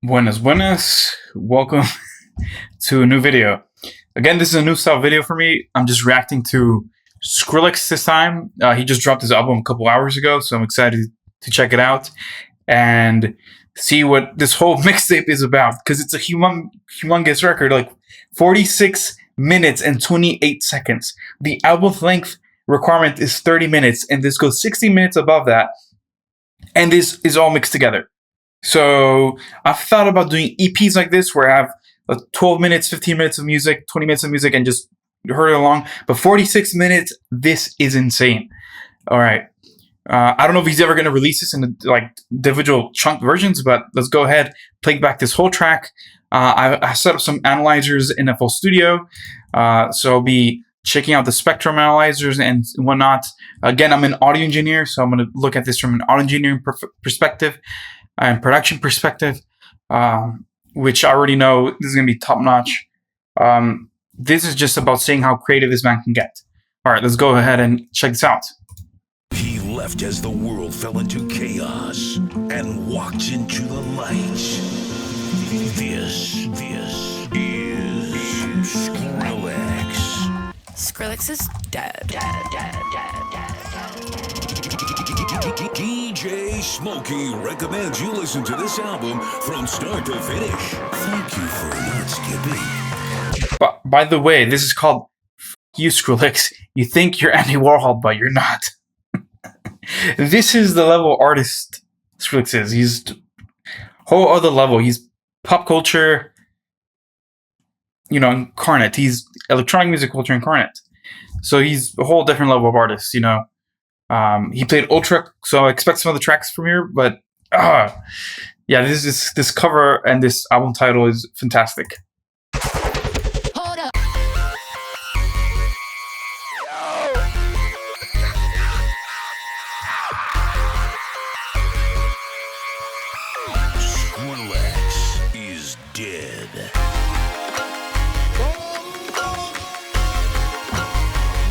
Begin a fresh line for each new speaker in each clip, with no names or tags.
Buenas, buenas. Welcome to a new video. Again, this is a new style video for me. I'm just reacting to Skrillex this time. He just dropped his album a couple hours ago, so I'm excited to check it out and see what this whole mixtape is about, because it's a humongous record, like 46 minutes and 28 seconds. The album length requirement is 30 minutes, and this goes 60 minutes above that, and this is all mixed together. So I've thought about doing EPs like this where I have 12 minutes, 15 minutes of music, 20 minutes of music, and just hurry along. But 46 minutes, this is insane. All right. I don't know if he's ever going to release this in individual chunk versions, but let's go ahead, play back this whole track. I set up some analyzers in FL Studio. So I'll be checking out the spectrum analyzers and whatnot. Again, I'm an audio engineer, so I'm going to look at this from an audio engineering perspective and production perspective, which I already know this is going to be top notch. This is just about seeing how creative this man can get. All right, let's go ahead and check this out.
He left as the world fell into chaos and walked into the light. This is Skrillex.
Skrillex is dead.
DJ Smokey recommends you listen to this album from start to finish. Thank you for not skipping.
But by the way, this is called F You Skrillex. You think you're Andy Warhol, but you're not. This is the level artist Skrillex is. He's whole other level. He's pop culture, incarnate. He's electronic music culture incarnate. So he's a whole different level of artist, He played Ultra, so I expect some of the tracks from here, but yeah, this cover and this album title is fantastic.
Hold up.
Skrillex is dead.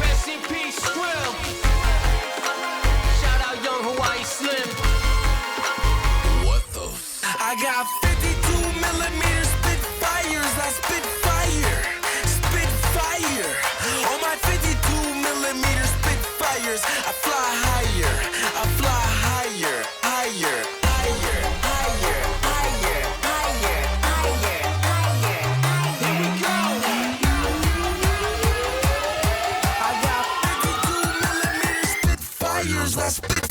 Rest in peace, Skrill. Shout out Young Hawaii Slim.
What the f?
I got 52 millimeter spit fires. I spit fire, spit fire. On my 52 millimeter spit fires, I fly higher, I fly higher, higher, higher, higher, higher, higher, higher, higher. Here we go. I got 52 millimeter spit fires. I spit.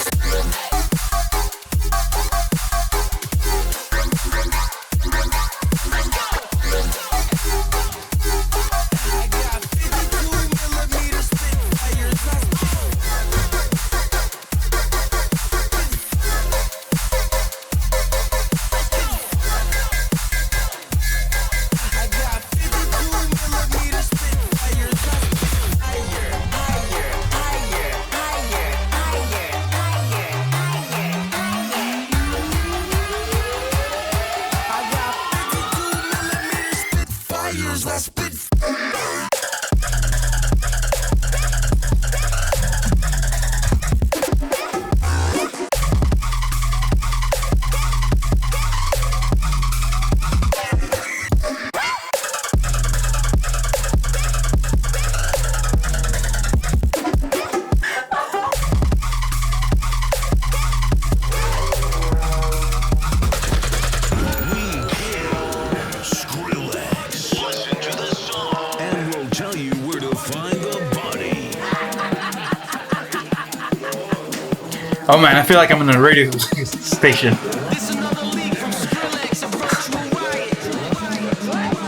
Oh man, I feel like I'm in a radio station.
This another leak from Skrillex and Virtual Riot.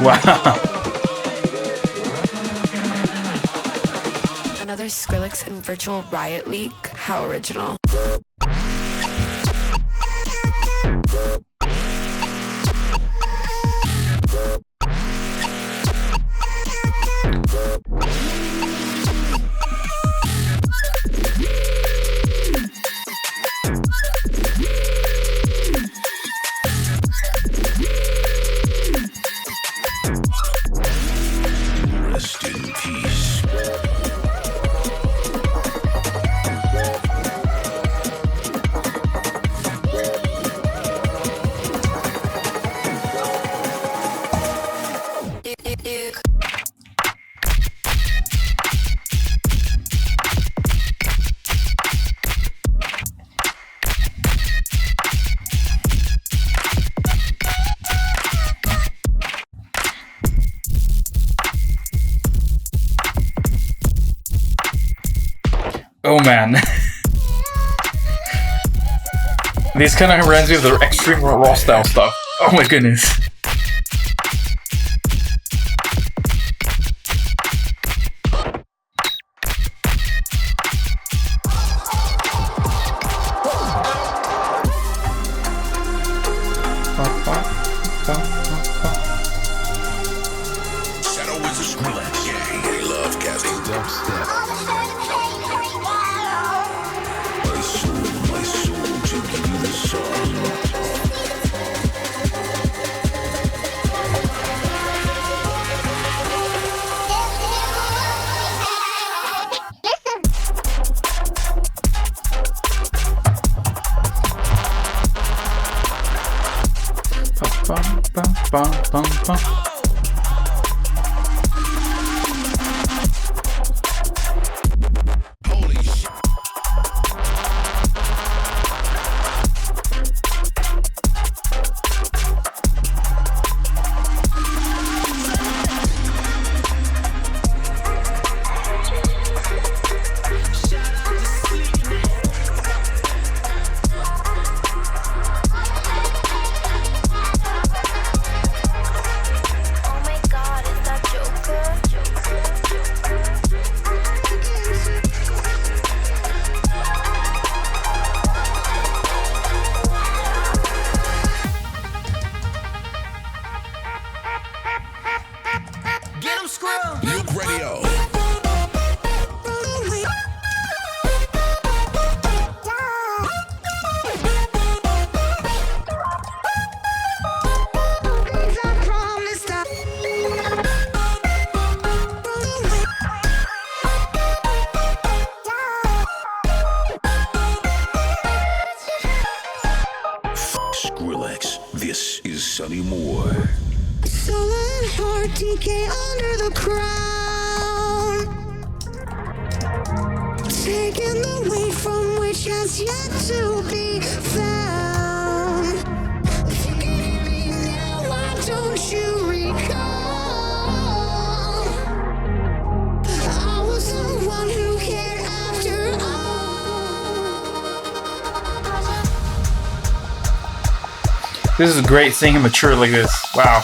Wow.
Another Skrillex and Virtual Riot leak? How original.
Rest in peace.
Oh man. These kind of reminds me of the extreme raw style stuff. Oh my goodness.
Shadow is a Skrillex. Yeah, they love Kathy. Dubstep. My soul to give you the song. Holy shit.
Oh my god, is that Joker?
Get him, Skrill.
Nuke Radio. Skrillex. This is Sonny Moore.
Sullen heart decay under the crown, taking the weight from which has yet to be found. If you can hear me now, why don't you recall? I was the one who cared after all.
This is great seeing him mature like this. Wow.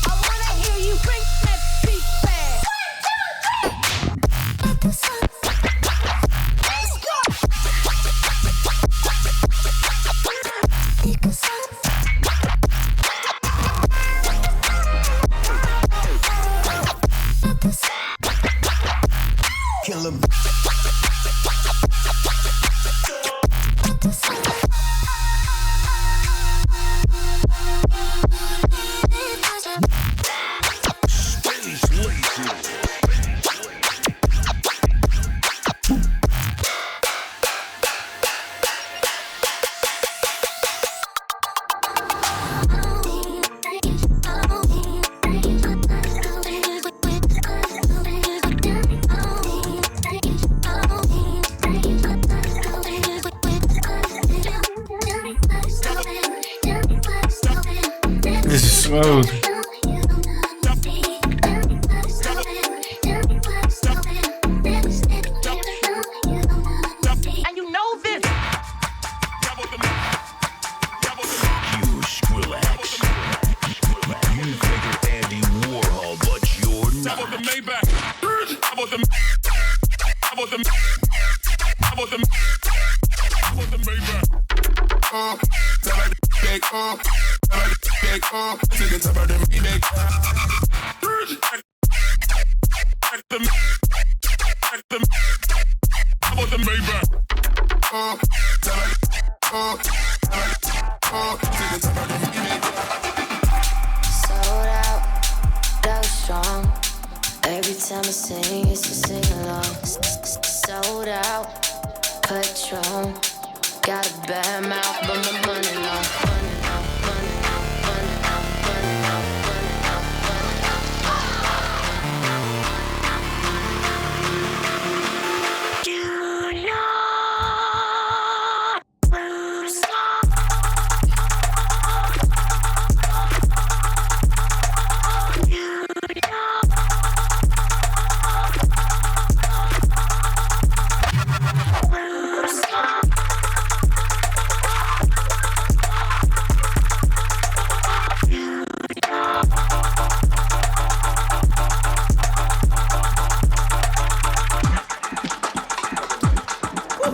I wanna hear you bring that beat back.
Kill him. Space lazy.
This is smooth.
And you know this.
You Skrillex. You think you're Andy Warhol, but you're not.
Sold out, that was strong. Every time I sing, it's to sing along. Sold out, Patron. Got a bad mouth, but my money long. Money long, money long, money long, money long.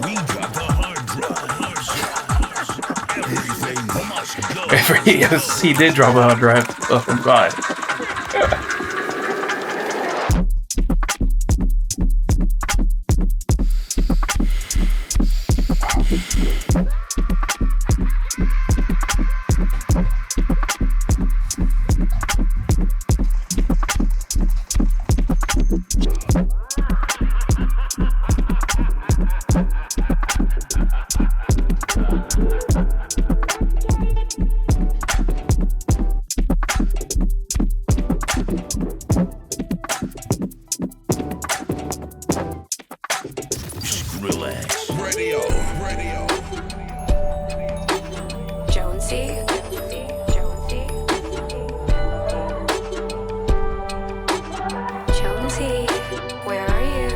We got the hard drive. Everything must go.
Yes, he did drop a hard drive. Oh god.
Skrillex. Radio.
Jonesy. Jonesy, where are you?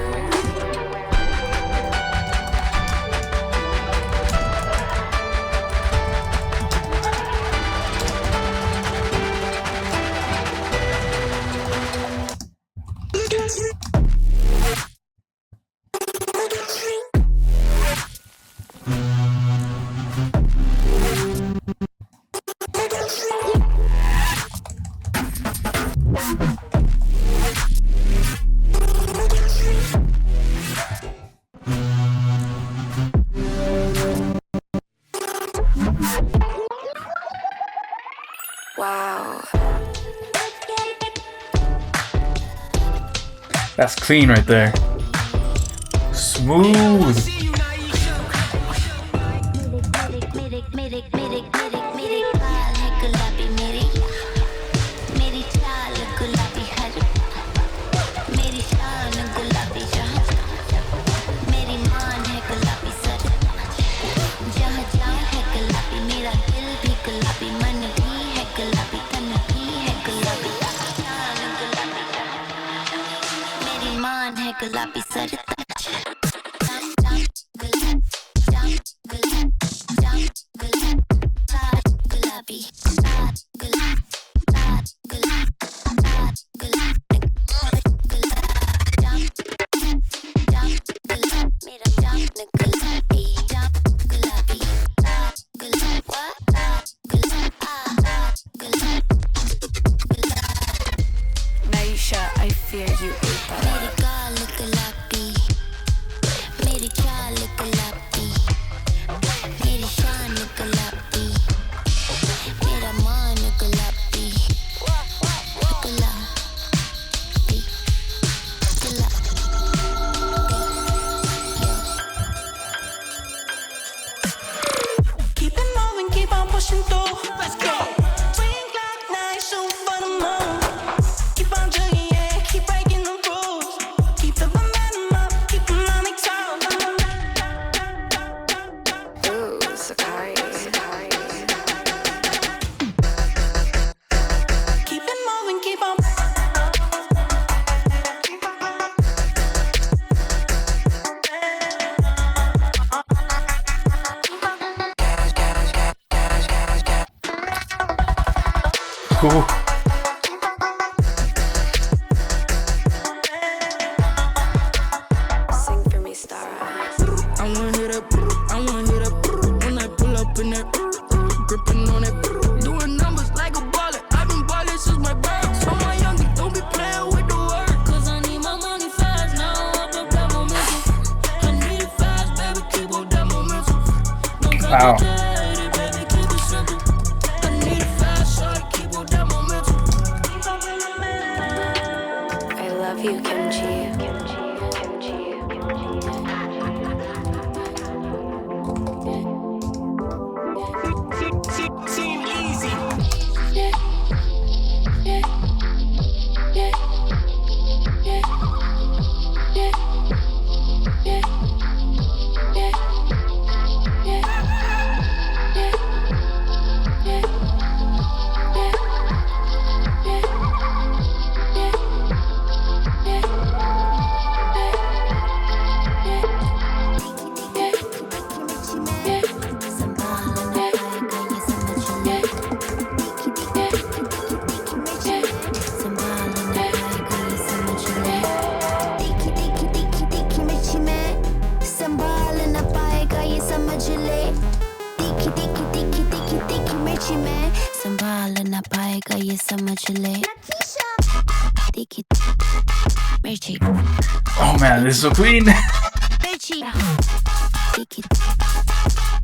Wow.
That's clean right there. Smooth.
See you, Naisha.
गुलाबी sir Naisha, I fear you. मेरी गाल गुलाबी, मेरी चाल गुलाबी, मेरी शान गुलाबी, मेरा मान गुलाबी, गुलाबी,
Keep it moving, keep on pushing through. Let's go. Green cloud night, shoot for the moon. Keep on jugging, yeah, keep breaking the rules. Keep the momentum up, keep them on their toes.
Ooh, Sakari.
Keep it moving, keep on.
Cool.
Sing for me, Stara.
I wanna hear that, when I pull up in that, gripping on that, doing numbers like a baller. I've been balling since my birth. So my youngin', don't be playing with the word. Cause I need my money fast now, up that momentum. I need it fast, baby, keep up that momentum. Don't
Wow.
complicate it, baby, keep it simple. I need it fast, so I keep up that momentum.
I love you, Kimchi.
Seem easy.
Richie man, संभाल ना पाएगा ये समझ ले. Tiki, Richie,
Oh man, this is so clean.
Richie, Tiki,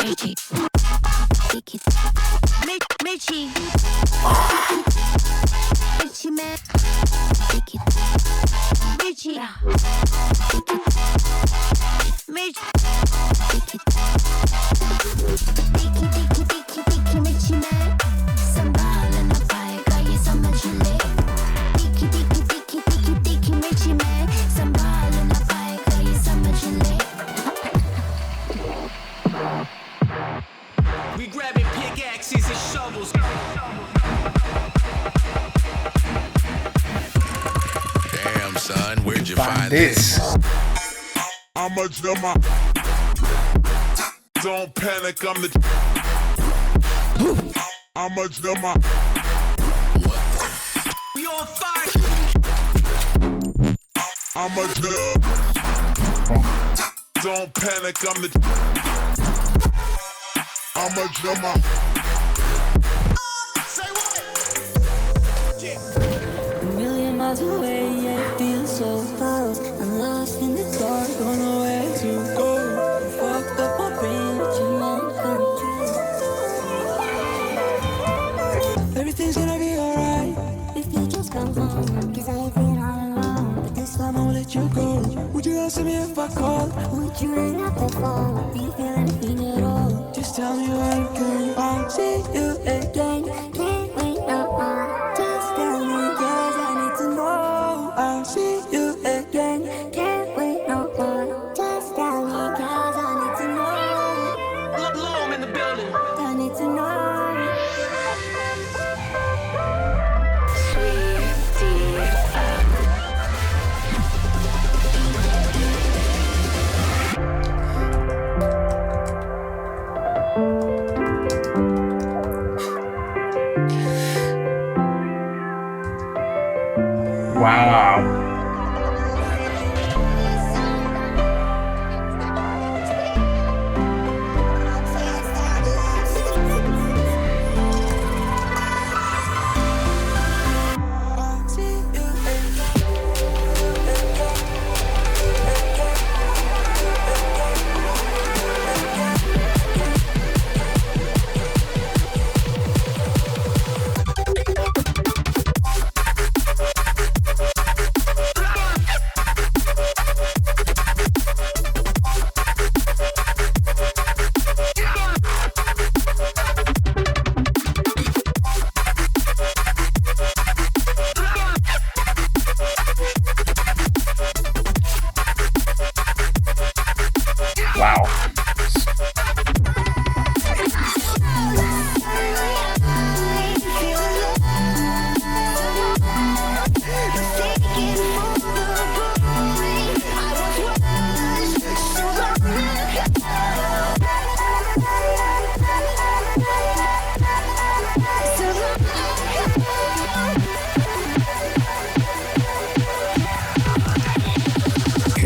Richie, Tiki, Richie, Richie man, Tiki, Richie, Tiki, Richie, Tiki, Tiki, Richie man, संभाल ना पाएगा ये समझ ले. Tiki, Richie man, संभाल ना पाएगा ये समझ ले.
We grabbing pickaxes and shovels.
Damn, son, where'd you
Find
find this?
I'm a drummer. Don't panic, I'm the. I'm a drummer.
We on fire.
I'm a drummer. Don't panic, I'm the. I'm a drummer.
Say what?
A million miles away, yeah, it feels so close. I'm lost in the dark, don't know where to go. Fucked up my brain, but you won't come true. Everything's gonna be alright if you just come home. 'Cause I ain't been all alone, but this time I won't let you go. Would you answer me if I called? Would you hang up the phone? Do you feel anything at all? Just tell me what I'm going. I'll see you again. Can't wait no more. Just tell me 'cause I need to know. I'll see you again. Can't wait no more. Just tell me 'cause I need to know.
Bloom in the building.
I need to know.
Wow. Wow.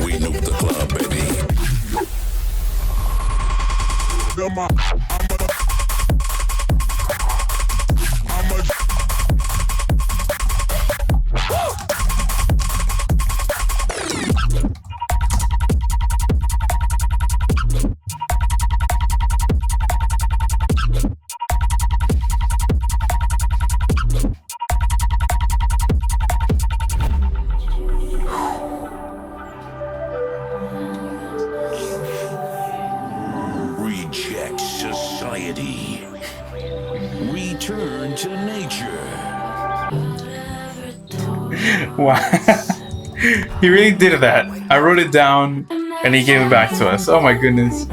We nuke the club, baby.
Drummer.
Reject society. Return to nature.
Wow. He really did that. I wrote it down and he gave it back to us. Oh my goodness.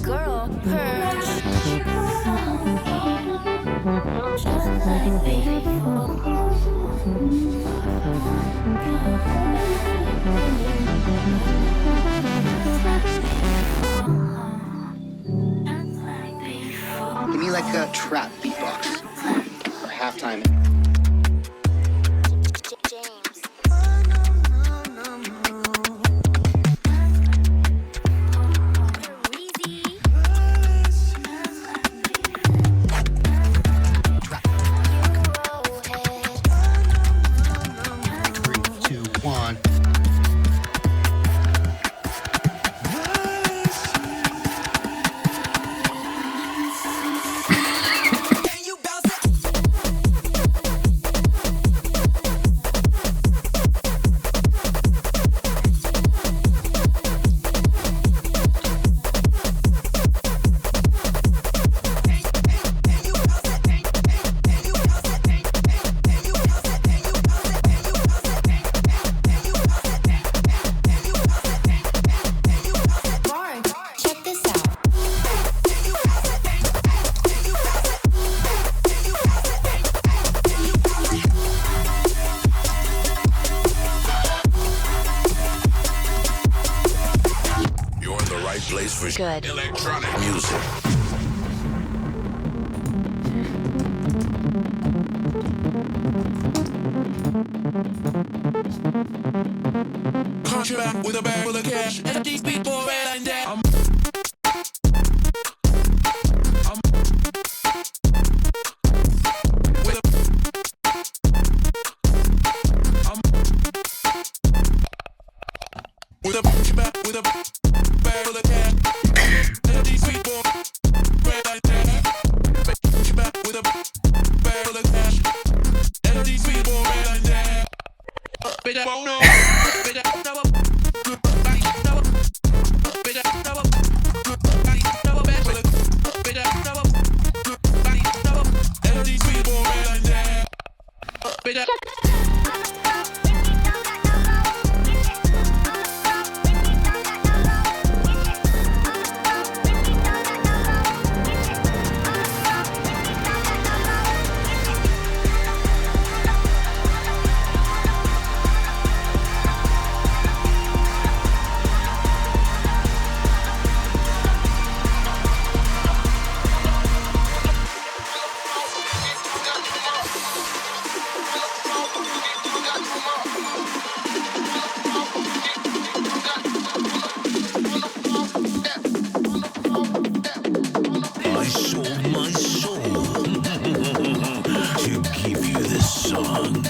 Girl,
Give me like a trap beatbox for halftime.
James.
Feels good.
Electronic music.
Contract with a bag full of cash. And these people red and down. With a bag full of cash. And these people red and down. With a bag full of cash. And these people red and down. Bitch, I won't know. Bitch, I know.
I sold my soul to give you this song.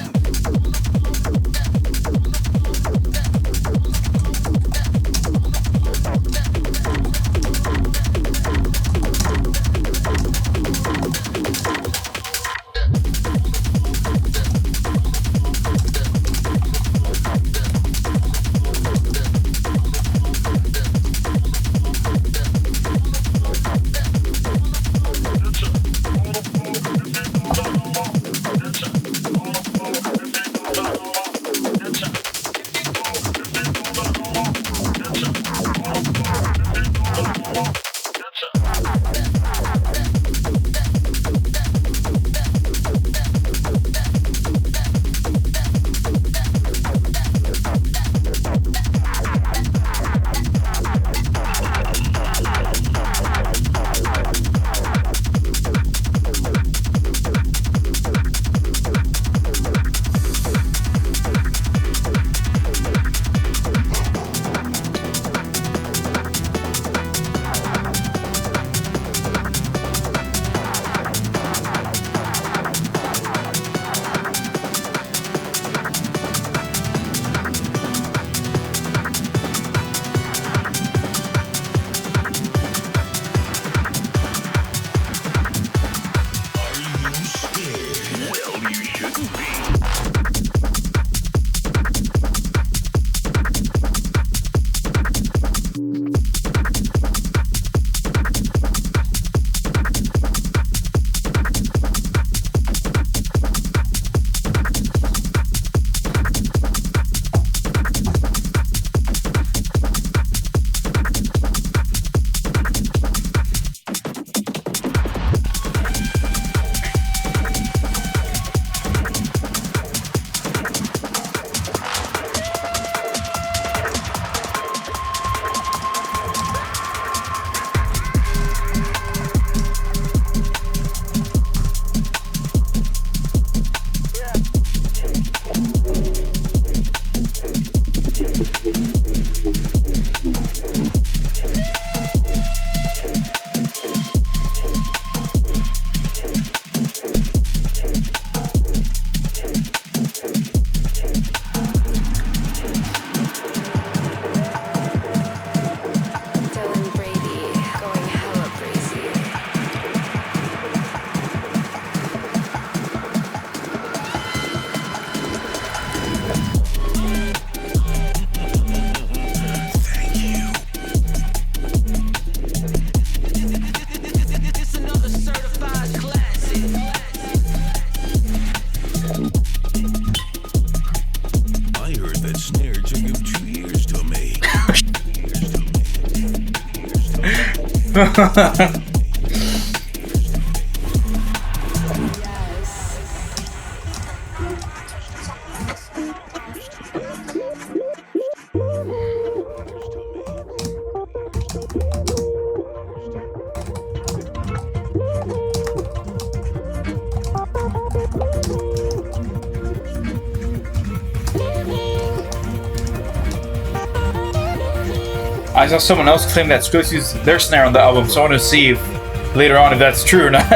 I saw someone else claim that Skrillex used their snare on the album, so I want to see if later on if that's true or not.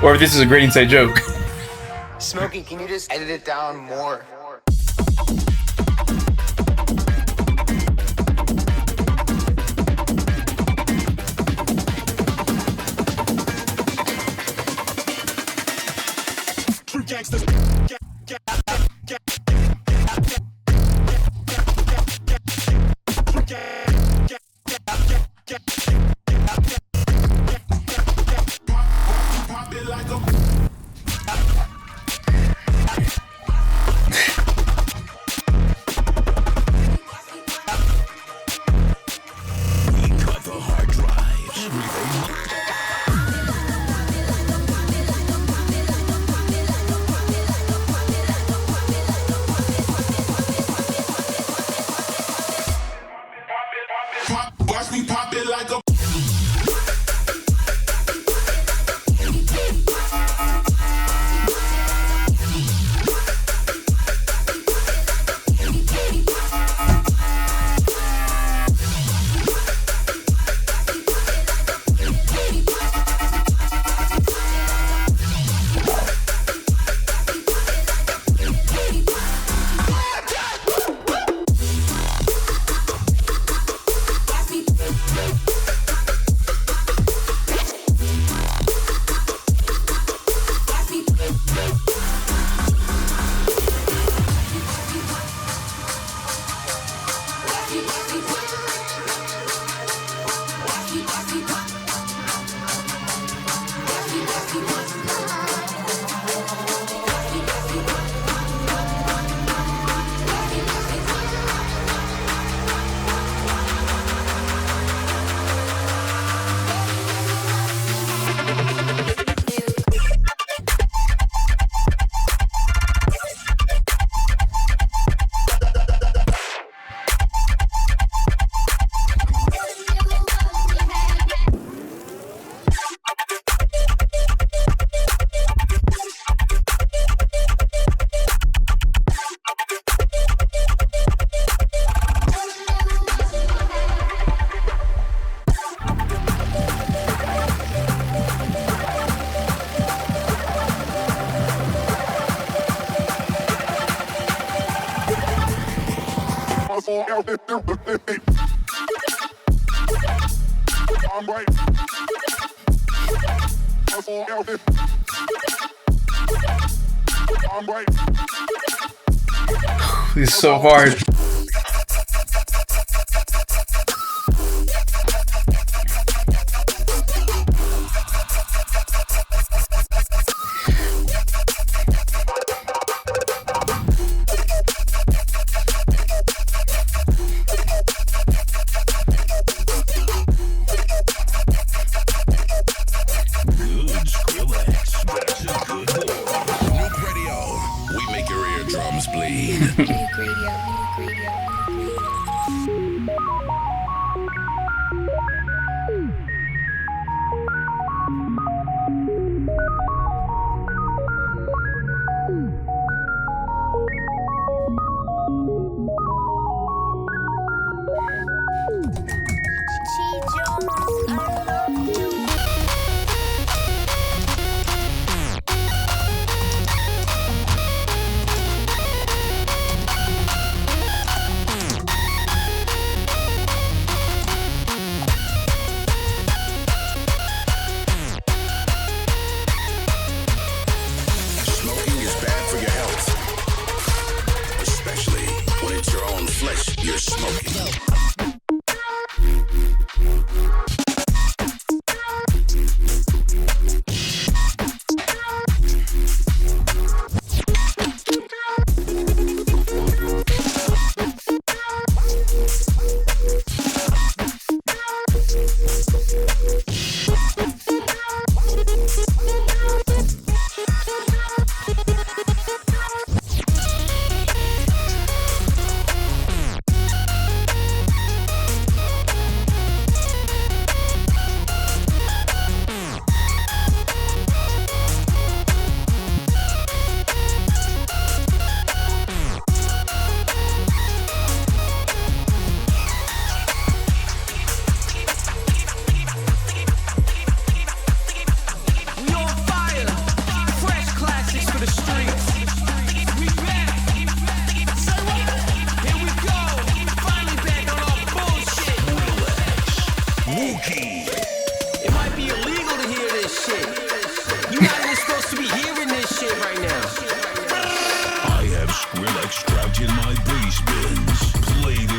Or if this is a great inside joke.
Smokey, can you just edit it down more?
Cut the hard drive. Everything. Watch me pop it like a.
This is so hard.
Good Skrillex. That's a good boy. Nuke Radio. We make your eardrums bleed.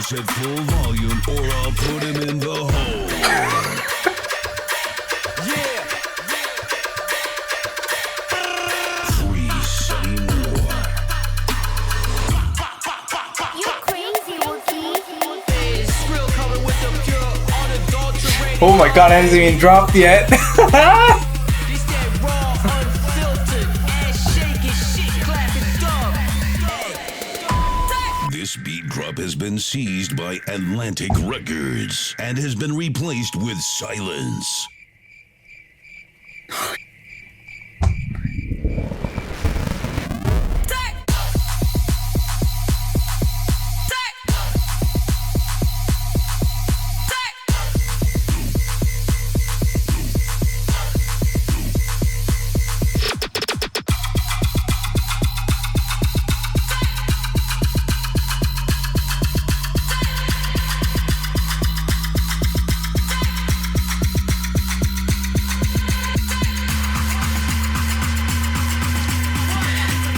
this at full volume or I'll put him in the hole.
Yeah.
Free Sunny Moore.
You crazy, Wookie.
Hey, Skrill coming with the pure unadulterated.
Oh my god, it hasn't even dropped yet.
This that raw, unfiltered, ass shaking shit, clapping dub. Hey.
This beat drop has been seized by Atlantic Records and has been replaced with silence.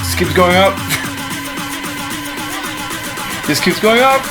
This keeps going up. This keeps going up.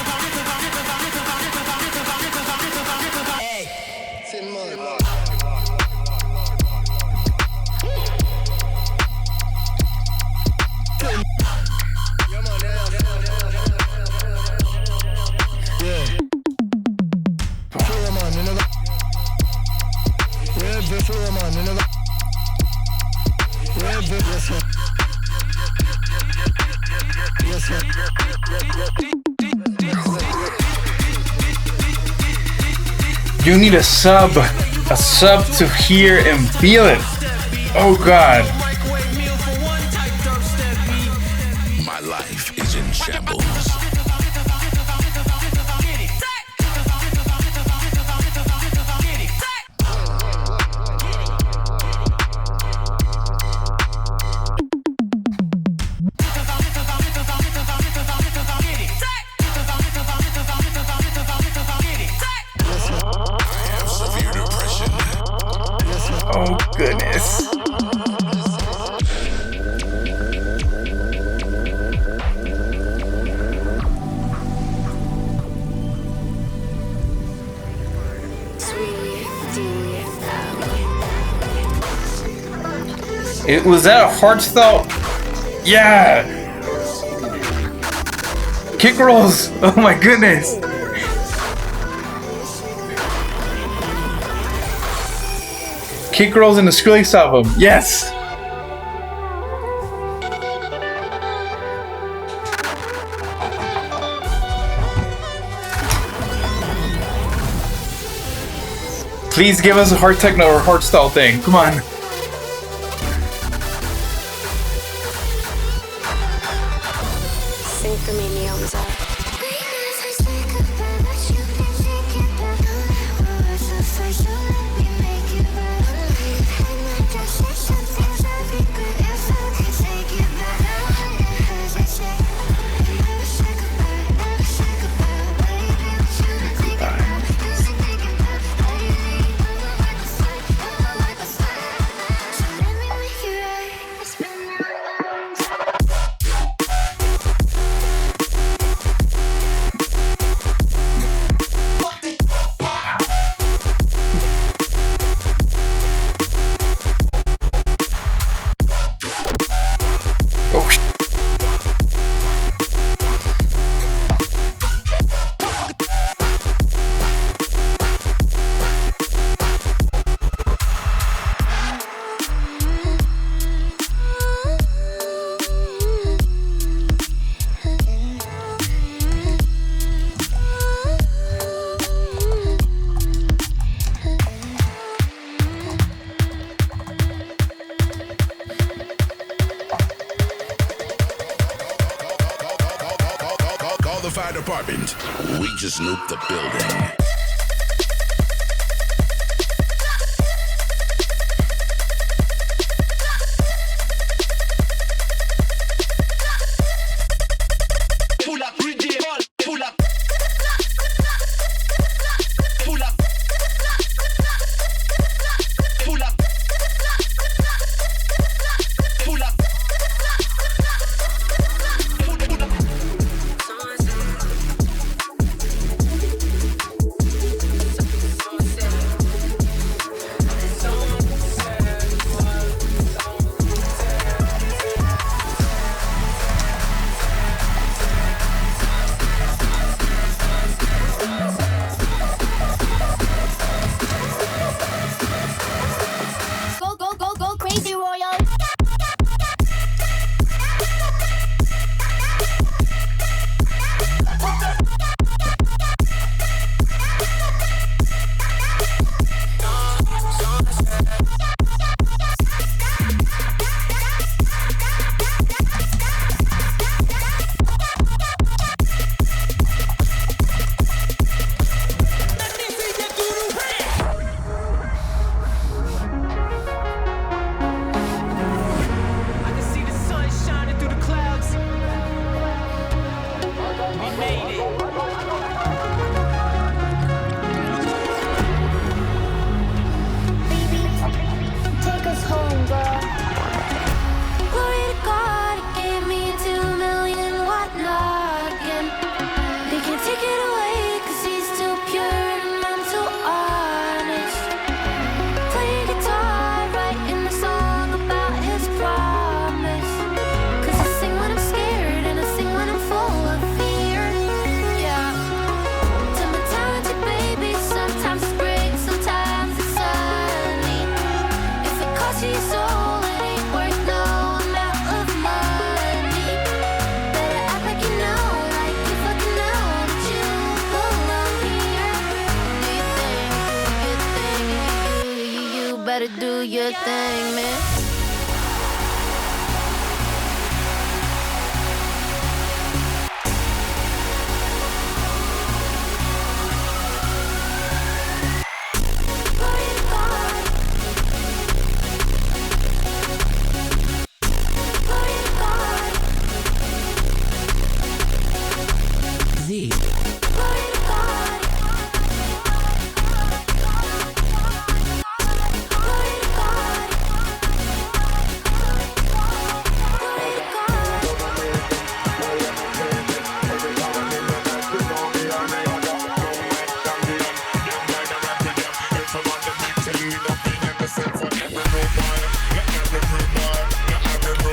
You need a sub to hear and feel it. Oh god.
Microwave meal for one type dubstep beat.
My life is in shambles.
Oh goodness. It was that a hardstyle? Yeah. Kick rolls. Oh my goodness. Kick rolls in the Skrillex album. Yes. Please give us a hard techno or hard style thing. Come on.
Sing for me, Neonza.
Call the fire department. We just nuked the building.
Pull up, DJ, pull up. Pull up. Pull up. Pull up.
everything, man.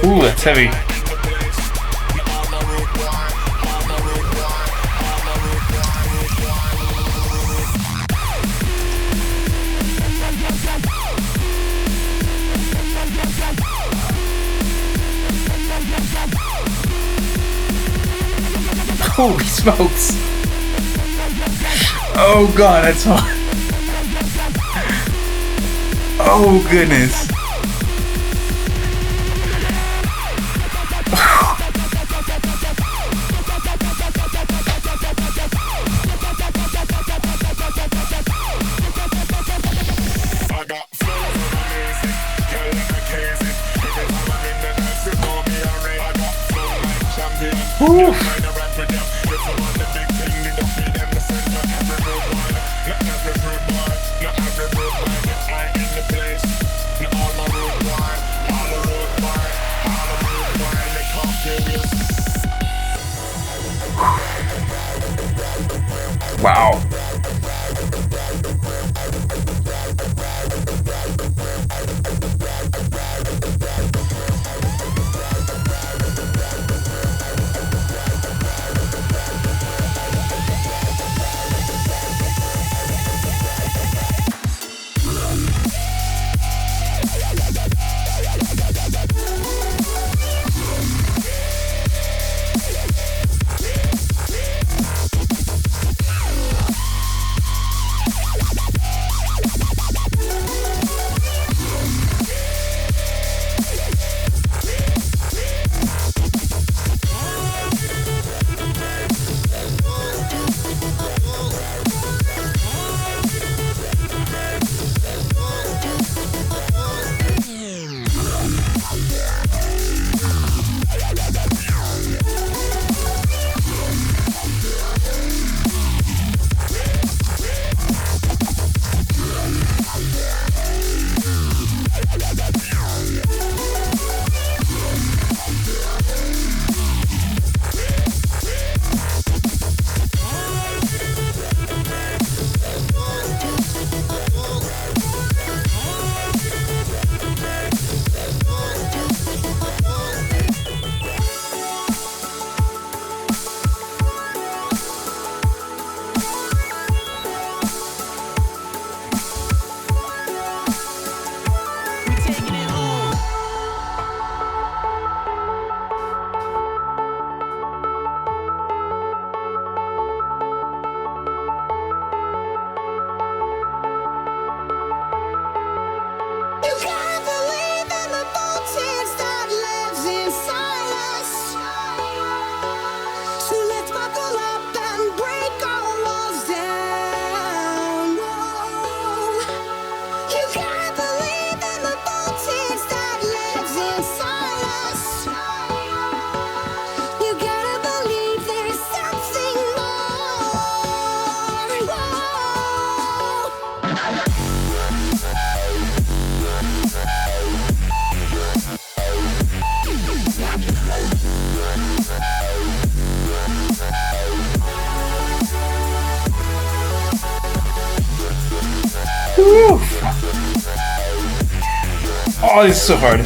Ooh, that's heavy. Holy smokes! Oh god, that's hard. Oh goodness. Woo. Wow. Woo. Oh, this is so hard.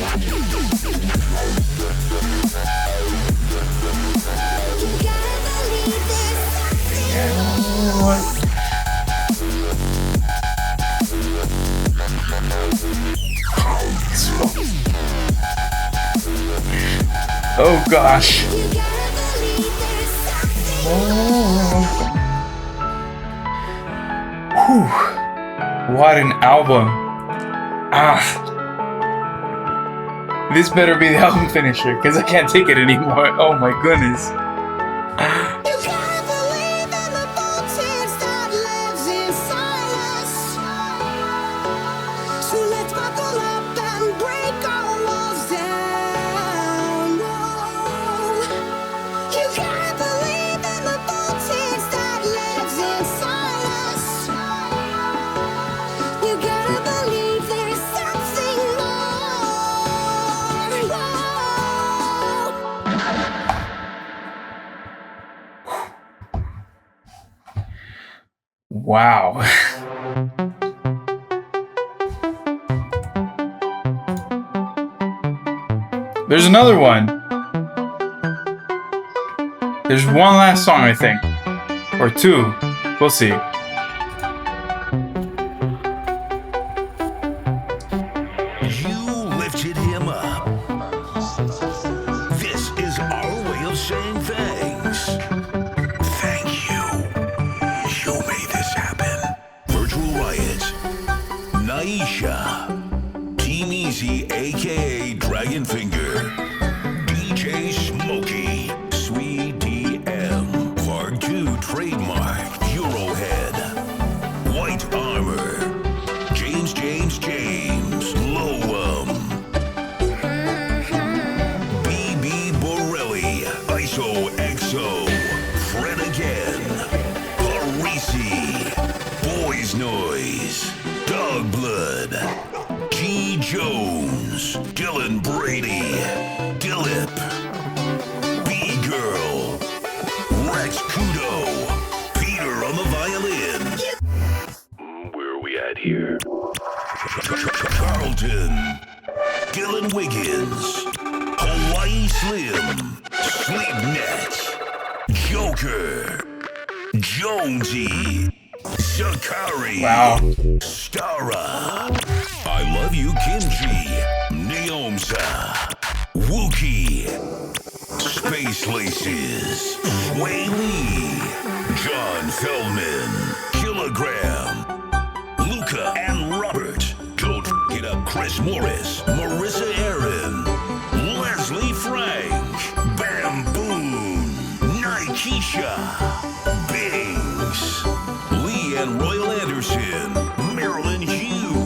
Oh gosh. Whew. What an album. Ah. This better be the album finisher, because I can't take it anymore. Oh my goodness.
You gotta believe in the voltage that lives inside us. So let's buckle up and break our walls down. Whoa. You gotta believe in the voltage that lives inside us. You gotta believe there's something more. Whoa.
Wow. There's another one. There's one last song, I think. Or two. We'll see.
You lifted him up. This is our way of saying thanks. Thank you. You made this happen. Virtual Riot, Naisha, Team Easy, aka Dragonfinger, DJ Smokey, Sweet DM, Varg 2 Trademark, Eurohead, White Armor, James, Lowum, BB Borelli, ISO XO, Fred again, Parisi, Boys Noise, Dog Blood, G Jones, Dylan Brady, Dillip, B Girl, Rex Kudo, Peter on the violin. Where are we at here? Carlton, Dylan Wiggins, Hawaii Slim, Sleepnet, Joker, Jonesy, Sakari,
Wow.
Stara, I Love You Kimchi, Neomsa, Wookie, Space Laces, Wei Lee, John Feldman, Kilogram, Luca and Robert. Don't forget up Chris Morris, Marissa Aaron, Leslie Frank, Bamboon, Nikesha, Bings, Lee and Royal Anderson, Marilyn Hugh,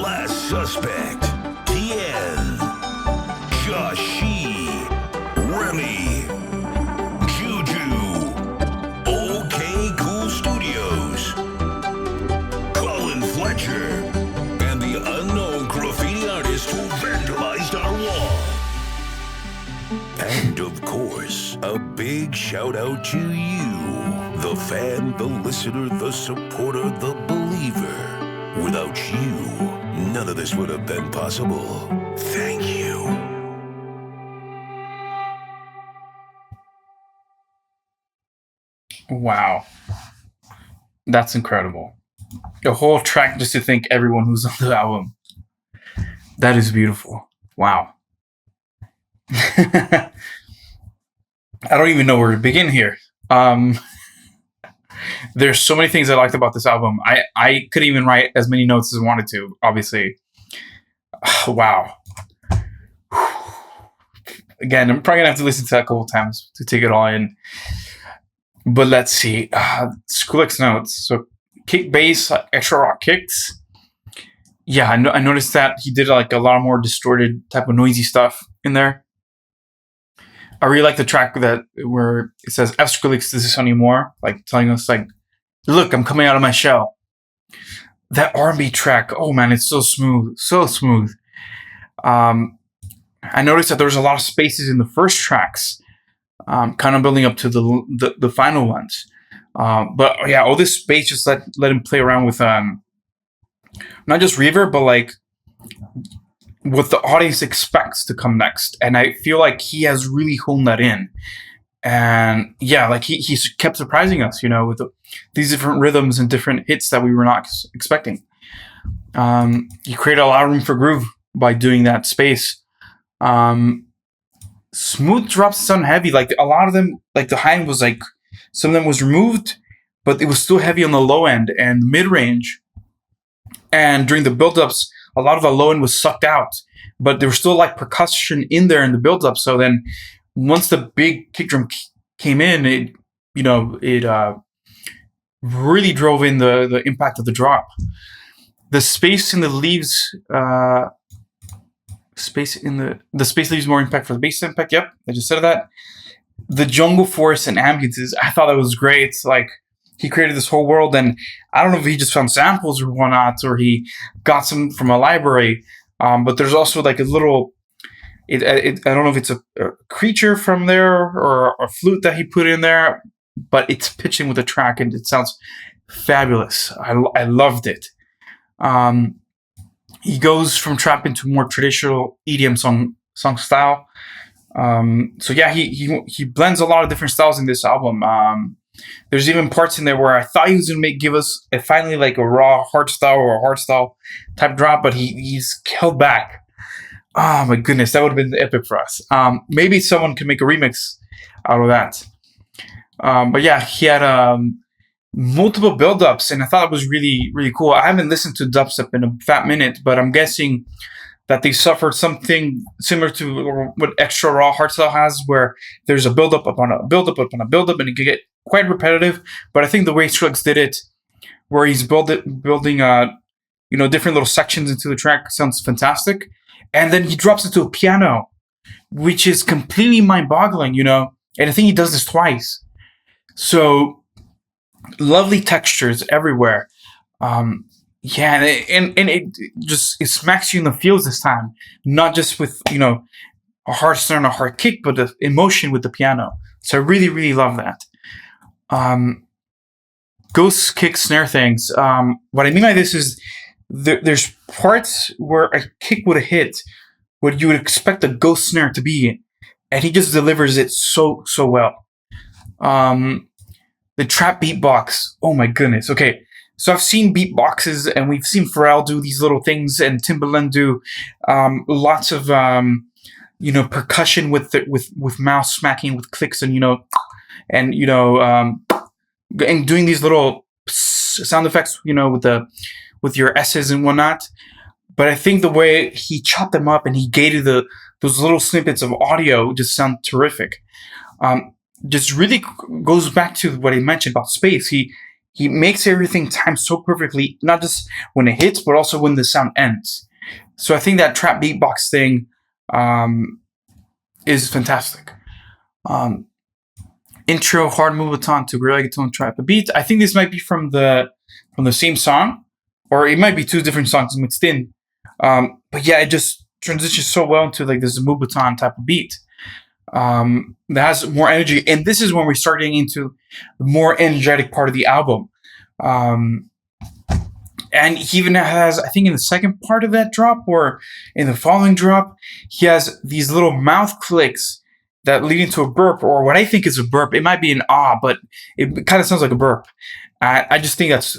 Last Suspect, Tien, Josh Shee, Remy, Juju, OK Cool Studios, Colin Fletcher, and the unknown graffiti artist who vandalized our wall. And of course, a big shout out to you, the fan, the listener, the supporter, the believer. Without you, none of this would have been possible. Thank you.
Wow. That's incredible. The whole track just to thank everyone who's on the album. That is beautiful. Wow. I don't even know where to begin here. There's so many things I liked about this album. I couldn't even write as many notes as I wanted to, obviously. Wow. Again, I'm probably going to have to listen to that a couple times to take it all in. But let's see. Skrillex notes. So kick bass, extra rock kicks. Yeah, I noticed that he did like a lot more distorted type of noisy stuff in there. I really like the track where it says F Skrillex does this anymore, like telling us like, look, I'm coming out of my shell. That R&B track, oh man, it's so smooth, so smooth. I noticed that there was a lot of spaces in the first tracks, kind of building up to the final ones. But yeah, all this space just let him play around with not just reverb, but like what the audience expects to come next. And I feel like he has really honed that in. And yeah, like he's kept surprising us, with these different rhythms and different hits that we were not expecting. He created a lot of room for groove by doing that space. Smooth drops sound heavy. Like a lot of them, like the high end was like, some of them was removed, but it was still heavy on the low end and mid range. And during the build-ups, a lot of the low end was sucked out. but there was still like percussion in there in the build up. So then once the big kick drum came in, it really drove in the impact of the drop. The space in the leaves, the space leaves more impact for the bass impact. Yep, I just said that. The jungle forest and ambiences, I thought that was great. It's like he created this whole world, and I don't know if he just found samples or whatnot, or he got some from a library. But there's also like a little, I don't know if it's a creature from there or a flute that he put in there, but it's pitching with the track and it sounds fabulous. I loved it. He goes from trap into more traditional EDM song style. So yeah, he blends a lot of different styles in this album. There's even parts in there where I thought he was gonna give us finally like a raw hardstyle or a hardstyle type drop, but he's held back. Oh my goodness, that would have been epic for us. Maybe someone could make a remix out of that. But yeah, he had multiple build-ups, and I thought it was really, really cool. I haven't listened to dubstep in a fat minute, but I'm guessing that they suffered something similar to what extra raw hardstyle has, where there's a build-up upon a build-up upon a build-up, and it can get quite repetitive. But I think the way Skrillex did it, where he's building different little sections into the track, sounds fantastic. And then he drops it to a piano, which is completely mind-boggling, And I think he does this twice. So lovely textures everywhere. Yeah, and it smacks you in the feels this time, not just with a hard snare and a hard kick, but the emotion with the piano. So I really, really love that. Ghost kick snare things. What I mean by this is there's parts where a kick would have hit what you would expect a ghost snare to be in, and he just delivers it so well. The trap beatbox. Oh my goodness. Okay. So I've seen beatboxes, and we've seen Pharrell do these little things, and Timbaland do lots of percussion with mouth smacking, with clicks, and and doing these little sound effects, with your S's and whatnot. But I think the way he chopped them up and he gated those little snippets of audio just sound terrific. Just really goes back to what he mentioned about space. He makes everything time so perfectly, not just when it hits, but also when the sound ends. So I think that trap beatbox thing is fantastic. Intro, hard moveton to reggaeton trap a beat. I think this might be from the same song, or it might be two different songs mixed in. But yeah, it just transitions so well into like this moveton type of beat. That has more energy, and this is when we're starting into the more energetic part of the album. And he even has, I think in the second part of that drop or in the following drop, he has these little mouth clicks that lead into a burp, or what I think is a burp. It might be an ah, but it kind of sounds like a burp. I just think that's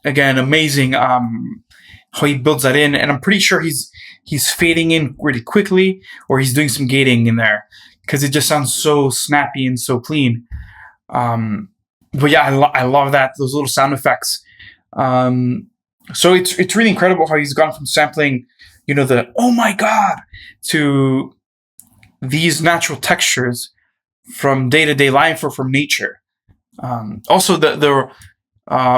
again amazing how he builds that in, and I'm pretty sure he's fading in really quickly, or he's doing some gating in there, because it just sounds so snappy and so clean. But yeah, I love that, those little sound effects. So it's really incredible how he's gone from sampling, the oh my god, to these natural textures from day-to-day life or from nature. Also, the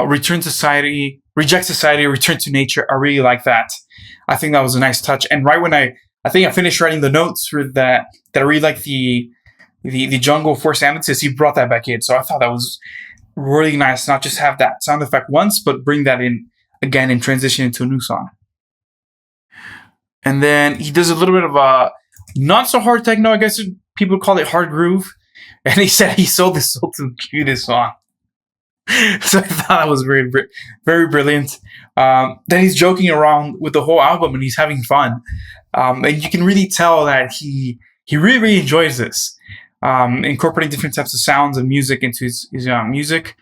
Return Society, Reject Society, Return to Nature, I really like that. I think that was a nice touch. And right when I think I finished writing the notes for that I really like the jungle force amethyst, he brought that back in. So I thought that was really nice, not just have that sound effect once, but bring that in again and transition into a new song. And then he does a little bit of a not so hard techno, I guess people call it hard groove. And he said he sold his soul to cue this song. So I thought that was very, very brilliant. Then he's joking around with the whole album and he's having fun. And you can really tell that he really, really enjoys this. Incorporating different types of sounds and music into his music.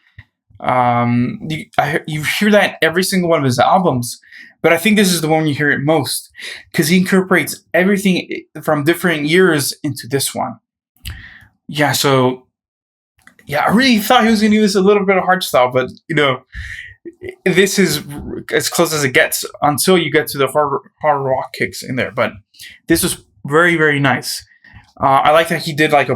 You hear that in every single one of his albums, but I think this is the one you hear it most, because he incorporates everything from different years into this one. Yeah, so yeah, I really thought he was going to use a little bit of hardstyle, but this is as close as it gets until you get to the hard rock kicks in there. But this was very, very nice. I like that he did like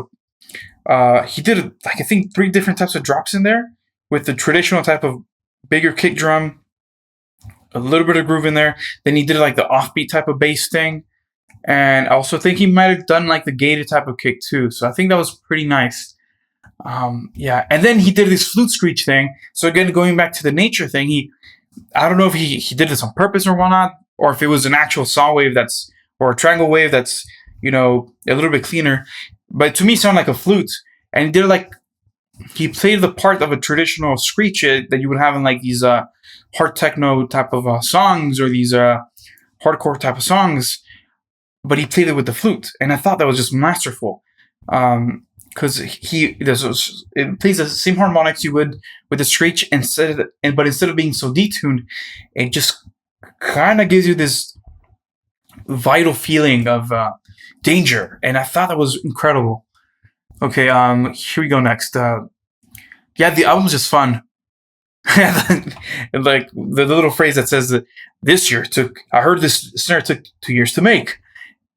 I think 3 different types of drops in there with the traditional type of bigger kick drum, a little bit of groove in there. Then he did like the offbeat type of bass thing. And I also think he might have done like the gated type of kick too. So I think that was pretty nice. Yeah. And then he did this flute screech thing. So again, going back to the nature thing, I don't know if he did this on purpose or whatnot, or if it was an actual saw wave or a triangle wave that's, a little bit cleaner. But to me, it sounded like a flute. And he played the part of a traditional screech that you would have in like these hard techno type of songs, or these hardcore type of songs. But he played it with the flute, and I thought that was just masterful. Because it plays the same harmonics you would with the screech, but instead of being so detuned, it just kind of gives you this vital feeling of danger, and I thought that was incredible. Okay, here we go next. Yeah, the album's just fun. And like the little phrase that says that I heard this snare took 2 years to make.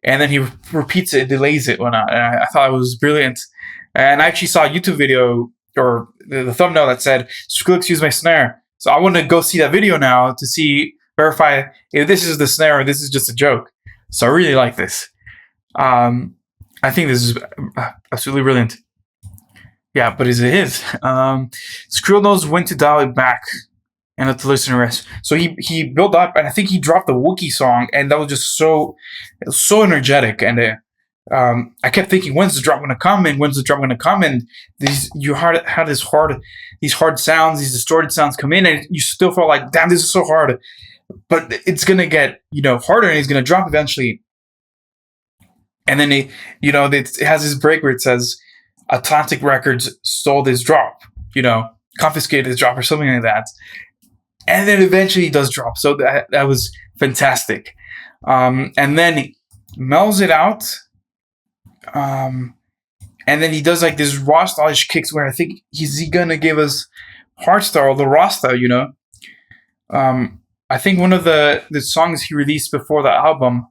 And then he repeats it, delays it, whatnot. And I thought it was brilliant. And I actually saw a YouTube video, or the thumbnail that said, Skrillex used my snare. So I want to go see that video now to verify if this is the snare or this is just a joke. So I really like this. I think this is absolutely brilliant. Yeah, but it is. Skrill knows when to dial it back and let the listener rest. So he built up, and I think he dropped the Wookiee song, and that was just so energetic. And I kept thinking, when's the drop going to come? And when's the drop going to come? And you had these hard sounds, these distorted sounds come in, and you still felt like, damn, this is so hard. But it's going to get harder, and it's going to drop eventually. And then it has this break where it says, Atlantic Records stole this drop, confiscated this drop or something like that. And then eventually it does drop. So that was fantastic. And then he mellows it out. And then he does like this raw stylish kicks where I think he's going to give us hardstyle or the raw style, I think one of the songs he released before the album,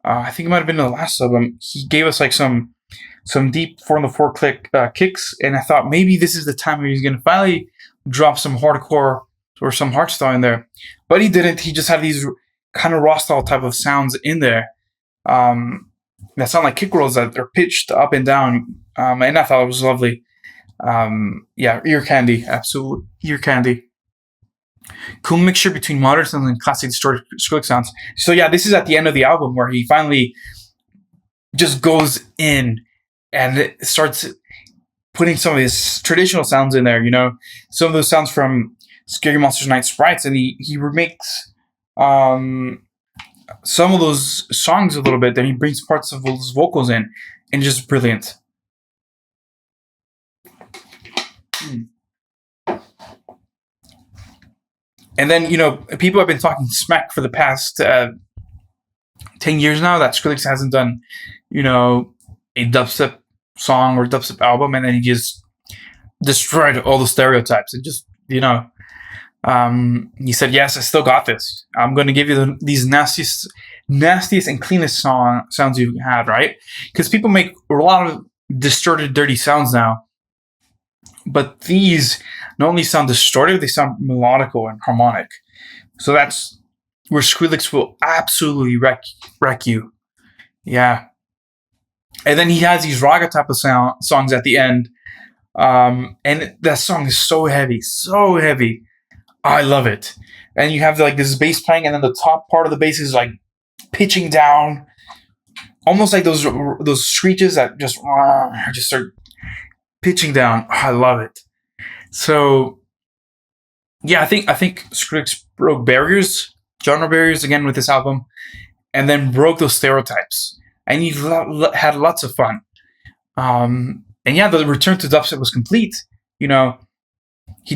I think it might have been the last album, he gave us like some deep 4-on-the-4 click kicks, and I thought maybe this is the time where he's going to finally drop some hardcore or some hardstyle in there. But he didn't. He just had these kind of raw style type of sounds in there that sound like kick rolls that are pitched up and down, and I thought it was lovely. Yeah, ear candy, absolute ear candy. Cool mixture between modern sounds and classic distorted Skrillex sounds. So yeah, this is at the end of the album where he finally just goes in and starts putting some of his traditional sounds in there, some of those sounds from Scary Monsters Night Sprites, and he remakes some of those songs a little bit, then he brings parts of those vocals in, and just brilliant. And then, people have been talking smack for the past 10 years now that Skrillex hasn't done, a dubstep song or dubstep album, and then he just destroyed all the stereotypes and just, he said, yes, I still got this. I'm going to give you these nastiest and cleanest sounds you've had, right? Because people make a lot of distorted, dirty sounds now. But these not only sound distorted, they sound melodical and harmonic. So that's where Skrillex will absolutely wreck you. Yeah. And then he has these raga type of songs at the end. And that song is so heavy. I love it. And you have like this bass playing, and then the top part of the bass is like pitching down, almost like those screeches that just start pitching down. I love it. So yeah, I think Skrillex broke genre barriers again with this album, and then broke those stereotypes. And he had lots of fun. And yeah, the return to dubstep was complete. He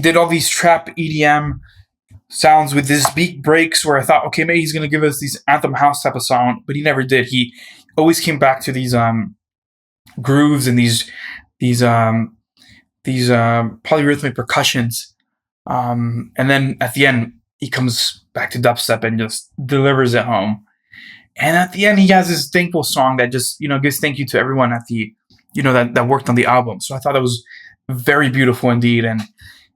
did all these trap EDM sounds with these beat breaks where I thought, okay, maybe he's going to give us these anthem house type of sound, but he never did. He always came back to these grooves and these polyrhythmic percussions. And then at the end, he comes back to dubstep and just delivers it home. And at the end, he has this thankful song that just, gives thank you to everyone at the, that worked on the album. So I thought that was very beautiful indeed. And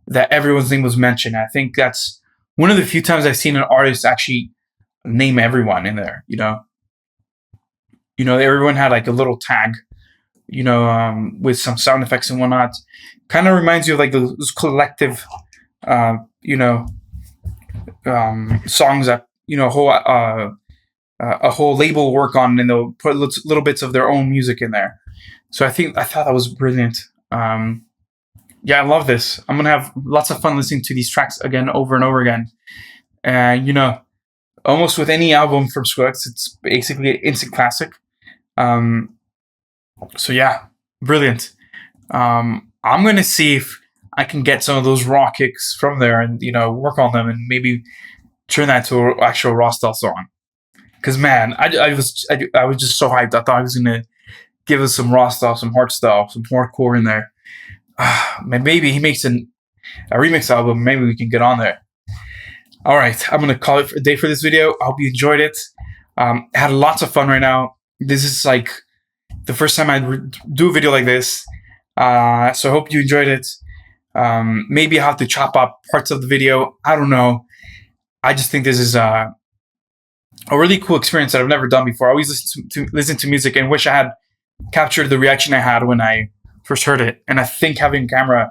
that everyone's name was mentioned. I think that's one of the few times I've seen an artist actually name everyone in there, everyone had like a little tag, with some sound effects and whatnot. Kind of reminds you of like those collective, songs that, a whole label work on, and they'll put little bits of their own music in there. So I thought that was brilliant. Yeah, I love this. I'm gonna have lots of fun listening to these tracks again, over and over again. And almost with any album from Skrillex, it's basically an instant classic. So yeah, brilliant. I'm gonna see if I can get some of those raw kicks from there and work on them and maybe turn that to an actual raw style song. Cause man, I was just so hyped. I thought I was gonna give us some raw style, some hard style, some hardcore in there. Maybe he makes a remix album. Maybe we can get on there. All right, I'm gonna call it a day for this video. I hope you enjoyed it. Had lots of fun right now. This is like the first time I do a video like this. So I hope you enjoyed it. Maybe I'll have to chop up parts of the video. I don't know. I just think this is a really cool experience that I've never done before. I always listen to music and wish I had captured the reaction I had when I first heard it. And I think having a camera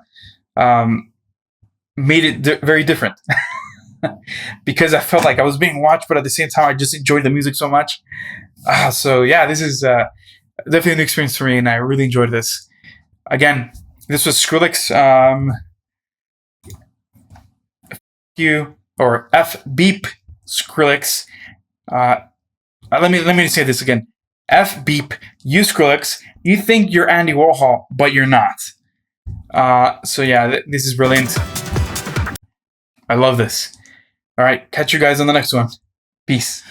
made it very different. Because I felt like I was being watched, but at the same time, I just enjoyed the music so much. So yeah, this is definitely an experience for me, and I really enjoyed this. Again, this was Skrillex. F beep Skrillex. Let me say this again. F beep you Skrillex. You think you're Andy Warhol, but you're not. So yeah, this is brilliant. I love this. All right, catch you guys on the next one. Peace.